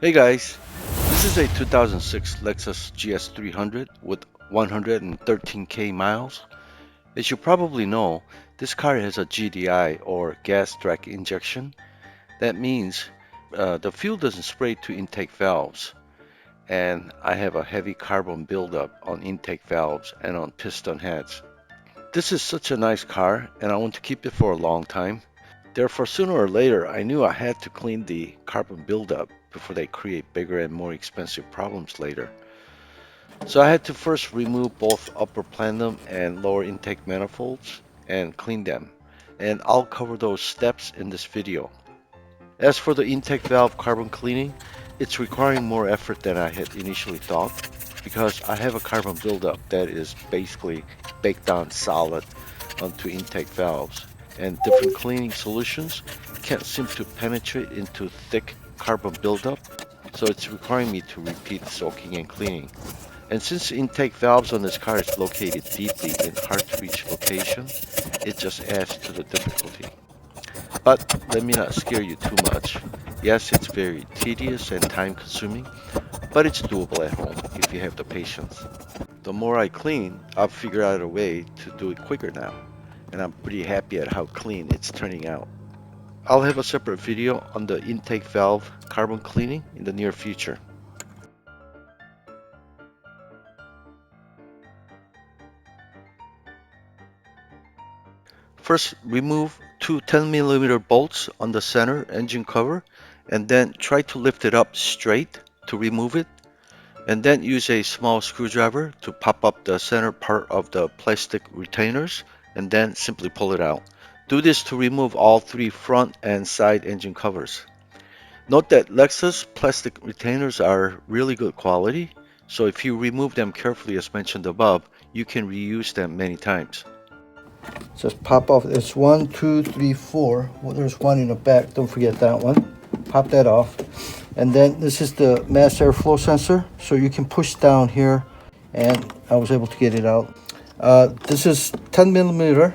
Hey guys, this is a 2006 Lexus GS300 with 113k miles. As you probably know, this car has a GDI or gas drag injection. That means the fuel doesn't spray to intake valves, and I have a heavy carbon buildup on intake valves and on piston heads. This is such a nice car and I want to keep it for a long time. Therefore, sooner or later, I knew I had to clean the carbon buildup before they create bigger and more expensive problems later. So I had to first remove both upper plenum and lower intake manifolds and clean them. And I'll cover those steps in this video. As for the intake valve carbon cleaning, it's requiring more effort than I had initially thought because I have a carbon buildup that is basically baked down solid onto intake valves, and different cleaning solutions can't seem to penetrate into thick carbon buildup, so it's requiring me to repeat soaking and cleaning. And since intake valves on this car is located deeply in hard to reach location, it just adds to the difficulty. But let me not scare you too much. Yes, it's very tedious and time consuming, but it's doable at home if you have the patience. The more I clean, I've figured out a way to do it quicker now, and I'm pretty happy at how clean it's turning out. I'll have a separate video on the intake valve carbon cleaning in the near future. First, remove two 10mm bolts on the center engine cover and then try to lift it up straight to remove it, and then use a small screwdriver to pop up the center part of the plastic retainers and then simply pull it out. Do this to remove all three front and side engine covers. Note that Lexus plastic retainers are really good quality, so if you remove them carefully as mentioned above, you can reuse them many times. Just pop off. It's 1, 2, 3, 4. Well, there's one in the back. Don't forget that one. Pop that off. And then this is the mass airflow sensor. So you can push down here, and I was able to get it out. This is 10mm.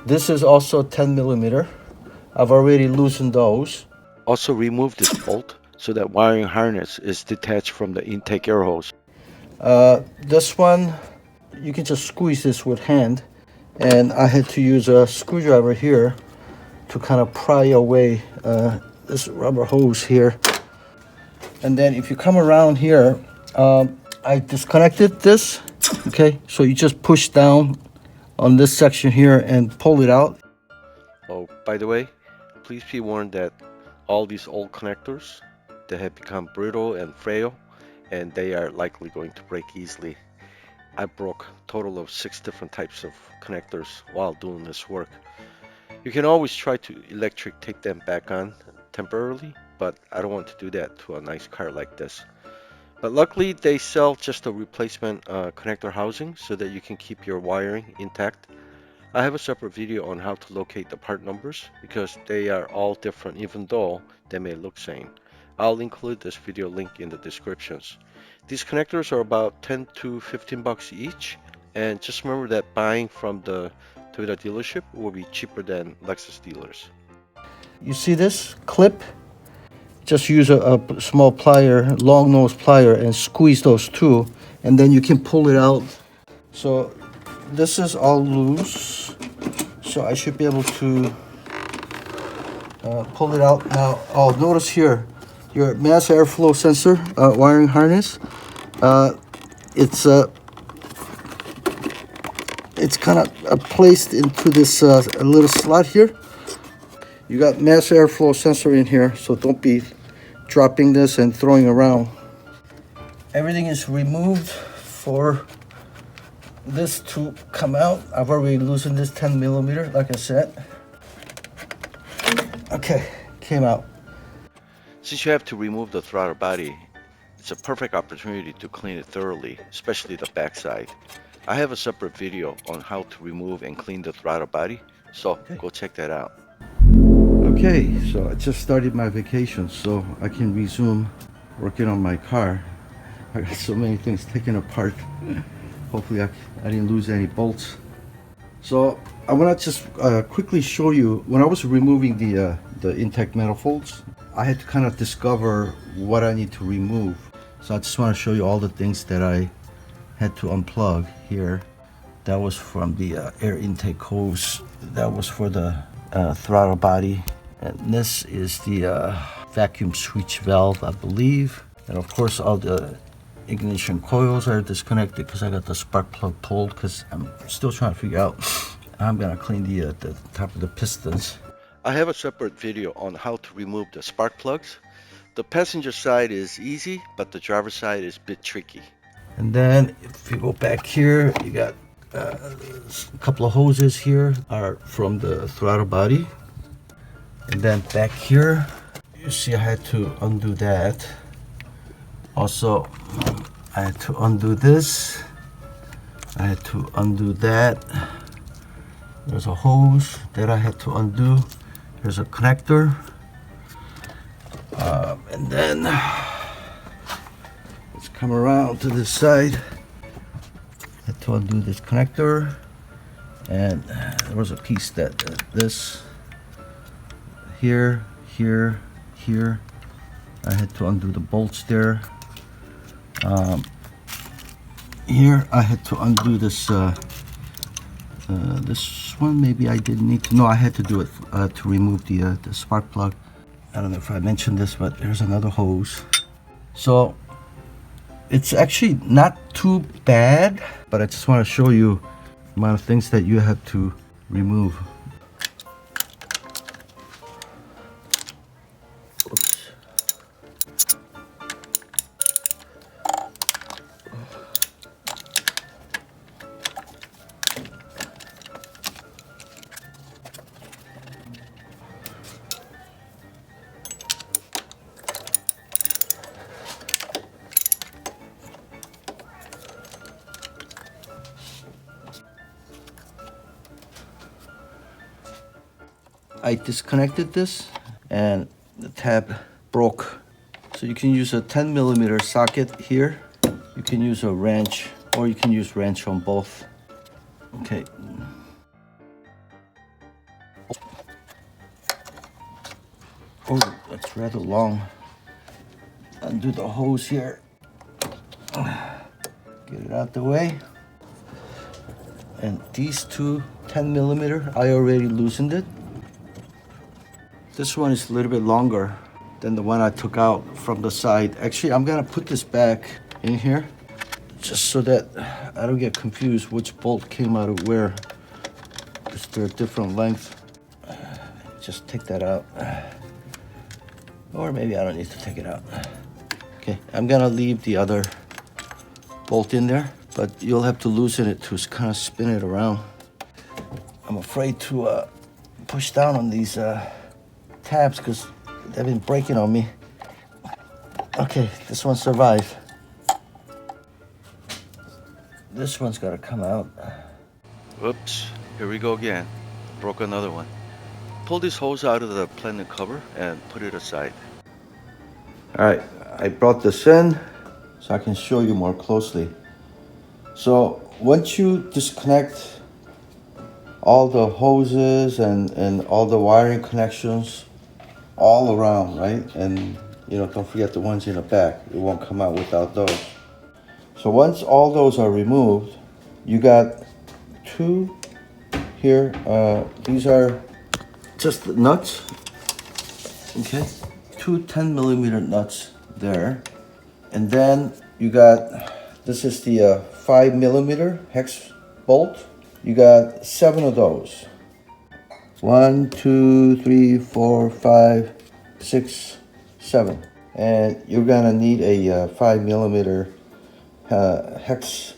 This is also 10mm. I've already loosened those. Also remove this bolt so that wiring harness is detached from the intake air hose. This one, you can just squeeze this with hand. And I had to use a screwdriver here to kind of pry away this rubber hose here. And then if you come around here, I disconnected this. Okay, so you just push down on this section here and pull it out. Oh, by the way, please be warned that all these old connectors, they have become brittle and frail, and they are likely going to break easily. I broke a total of 6 different types of connectors while doing this work. You can always try to electric take them back on temporarily, but I don't want to do that to a nice car like this. But luckily they sell just a replacement connector housing so that you can keep your wiring intact. I have a separate video on how to locate the part numbers because they are all different even though they may look same. I'll include this video link in the descriptions. These connectors are about 10 to 15 bucks each, and just remember that buying from the Toyota dealership will be cheaper than Lexus dealers. You see this clip? Just use a small plier, long nose plier, and squeeze those two, and then you can pull it out. So this is all loose, so I should be able to pull it out now. Oh, notice here, your mass airflow sensor wiring harness. It's kind of placed into this little slot here. You got mass airflow sensor in here, so don't be dropping this and throwing around. Everything is removed for this to come out. I've already loosened this 10mm, like I said. Okay, came out. Since you have to remove the throttle body, it's a perfect opportunity to clean it thoroughly, especially the backside. I have a separate video on how to remove and clean the throttle body, so go check that out. Okay, so I just started my vacation, so I can resume working on my car. I got so many things taken apart. Hopefully I didn't lose any bolts. So I want to just quickly show you, when I was removing the the intake manifolds. I had to kind of discover what I need to remove. So I just want to show you all the things that I had to unplug here. That was from the air intake hose. That was for the throttle body. And this is the vacuum switch valve, I believe. And of course, all the ignition coils are disconnected because I got the spark plug pulled, because I'm still trying to figure out how I'm gonna clean the top of the pistons. I have a separate video on how to remove the spark plugs. The passenger side is easy, but the driver side is a bit tricky. And then if you go back here, you got a couple of hoses here are from the throttle body. And then back here, you see I had to undo that. Also, I had to undo this. I had to undo that. There's a hose that I had to undo. There's a connector. And then let's come around to this side. I had to undo this connector. And there was a piece that this here, here, here. I had to undo the bolts there. Here I had to undo this this one. Maybe I didn't need to. No, I had to do it to remove the spark plug. I don't know if I mentioned this, but there's another hose. So it's actually not too bad, but I just want to show you the amount of things that you have to remove. Oops. I disconnected this and the tab broke. So you can use a 10mm socket here. You can use a wrench, or you can use wrench on both. Okay. Oh, that's rather long. Undo the hose here. Get it out the way. And these two 10mm, I already loosened it. This one is a little bit longer than the one I took out from the side. Actually, I'm gonna put this back in here just so that I don't get confused which bolt came out of where, because they're different length. Just take that out. Or maybe I don't need to take it out. Okay, I'm gonna leave the other bolt in there, but you'll have to loosen it to kind of spin it around. I'm afraid to push down on these tabs because they've been breaking on me. Okay, this one survived. This one's gotta come out. Oops, here we go again. Broke another one. Pull this hose out of the plenum cover and put it aside. All right, I brought this in so I can show you more closely. So once you disconnect all the hoses and all the wiring connections all around, right? And you know, don't forget the ones in the back. It won't come out without those. So once all those are removed, you got two here. These are just the nuts. Okay, two 10mm nuts there. And then you got, this is the 5mm hex bolt. You got 7 of those. 1, 2, 3, 4, 5, 6, 7. And you're gonna need a 5mm hex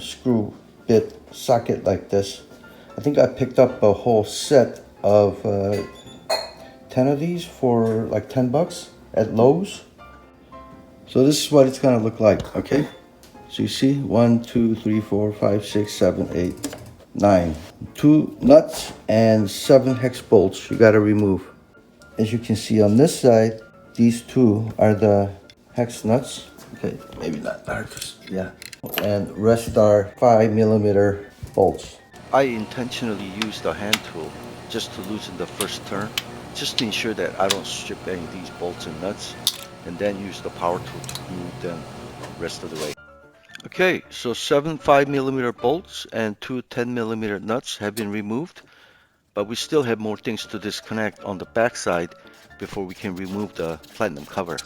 screw bit socket like this. I think I picked up a whole set of 10 of these for like $10 at Lowe's. So this is what it's gonna look like, okay? So you see, 1, 2, 3, 4, 5, 6, 7, 8, 9. 2 nuts and 7 hex bolts you gotta remove. As you can see on this side, these two are the hex nuts. Okay, maybe not, yeah. And rest are 5mm bolts. I intentionally used a hand tool just to loosen the first turn. just to ensure that I don't strip any of these bolts and nuts, and then use the power tool to remove them rest of the way. Okay, so 7 5mm bolts and two 10mm nuts have been removed, but we still have more things to disconnect on the back side before we can remove the platinum cover.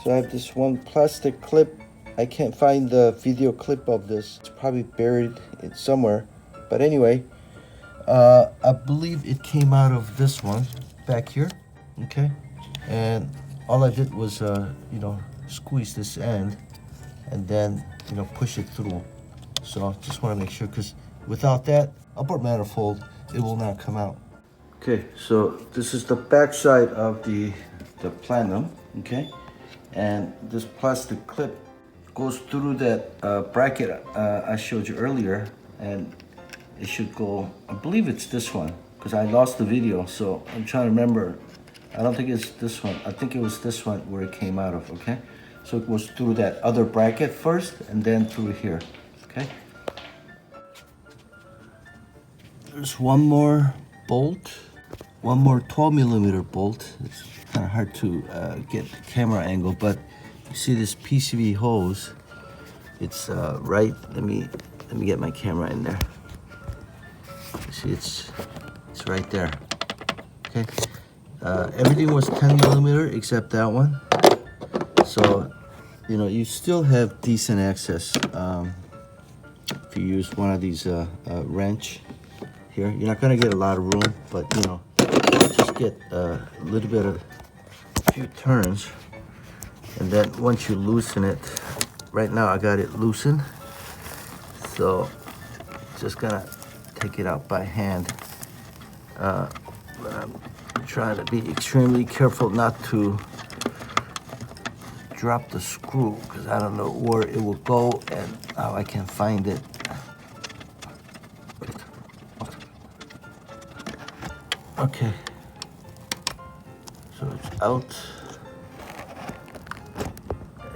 So I have this one plastic clip. I can't find the video clip of this. It's probably buried in somewhere. But anyway, I believe it came out of this one back here. Okay, and all I did was squeeze this end and then push it through. So just want to make sure, because without that upper manifold, it will not come out. Okay, so this is the back side of the plenum. Okay, and this plastic clip goes through that bracket I showed you earlier, and it should go, I believe it's this one, because I lost the video, so I'm trying to remember. I don't think it's this one. I think it was this one where it came out of. Okay, so it goes through that other bracket first and then through here. Okay, there's one more bolt, one more 12mm bolt. It's kind of hard to get the camera angle, but you see this PCV hose. It's right. Let me get my camera in there. You see, it's right there. Okay. Everything was 10mm except that one. So, you still have decent access if you use one of these wrench here. You're not gonna get a lot of room, but just get a little bit of a few turns, and then once you loosen it, right now I got it loosened, so just gonna take it out by hand. But I'm trying to be extremely careful not to drop the screw, because I don't know where it will go and how I can find it. Okay, so it's out,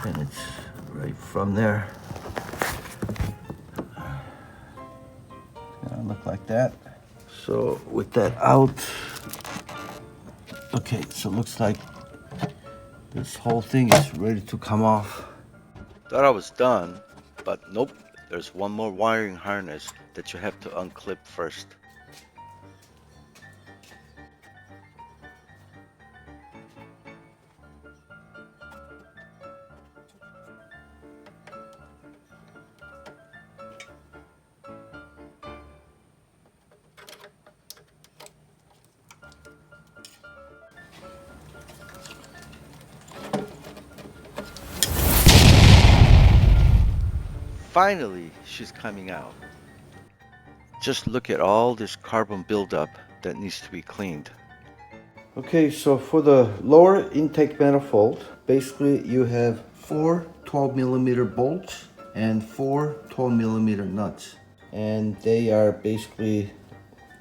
and it's right from there. It's gonna look like that. So with that out, okay, so it looks like this whole thing is ready to come off. Thought I was done, but nope, there's one more wiring harness that you have to unclip first. Finally, she's coming out. Just look at all this carbon buildup that needs to be cleaned. Okay, so for the lower intake manifold, basically you have four 12mm bolts and four 12mm nuts. And they are basically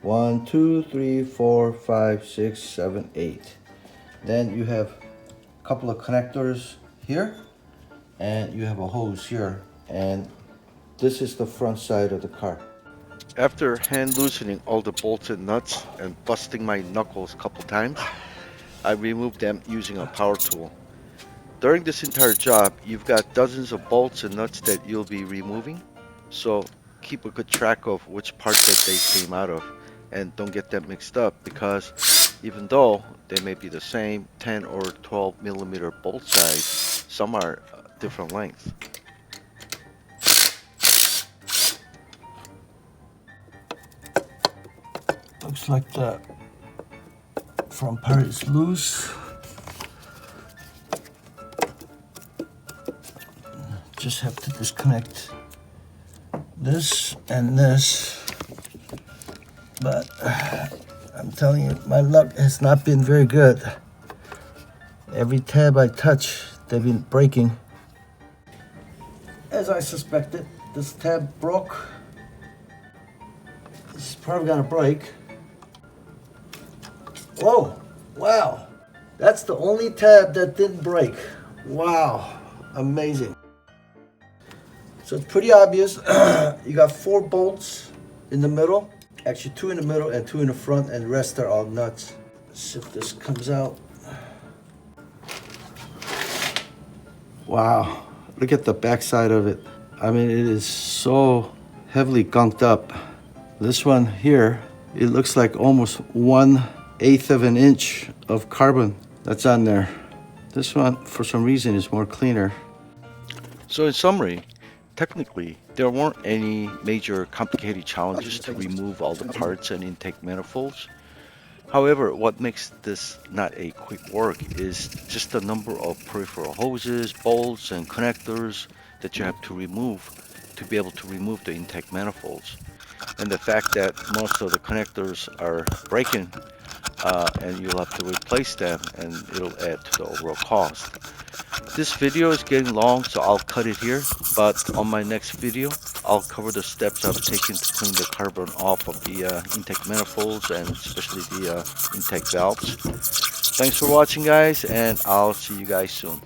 1, 2, 3, 4, 5, 6, 7, 8. Then you have a couple of connectors here, and you have a hose here, and this is the front side of the car. After hand loosening all the bolts and nuts and busting my knuckles a couple times, I removed them using a power tool. During this entire job, you've got dozens of bolts and nuts that you'll be removing, so keep a good track of which part that they came out of, and don't get them mixed up, because even though they may be the same 10 or 12mm bolt size, some are different lengths. Looks like the front part is loose. Just have to disconnect this and this. But I'm telling you, my luck has not been very good. Every tab I touch, they've been breaking. As I suspected, this tab broke. It's probably gonna break. Whoa, wow. That's the only tab that didn't break. Wow, amazing. So it's pretty obvious. You got 4 bolts in the middle. Actually, 2 in the middle and 2 in the front, and the rest are all nuts. Let's see if this comes out. Wow, look at the back side of it. I mean, it is so heavily gunked up. This one here, it looks like almost 1/8 of an inch of carbon that's on there. This one, for some reason, is more cleaner. So in summary, technically, there weren't any major complicated challenges to remove all the parts and intake manifolds. However, what makes this not a quick work is just the number of peripheral hoses, bolts, and connectors that you have to remove to be able to remove the intake manifolds. And the fact that most of the connectors are breaking and you'll have to replace them and it'll add to the overall cost. This video is getting long, so I'll cut it here, but on my next video, I'll cover the steps I've taken to clean the carbon off of the intake manifolds and especially the intake valves. Thanks for watching, guys, and I'll see you guys soon.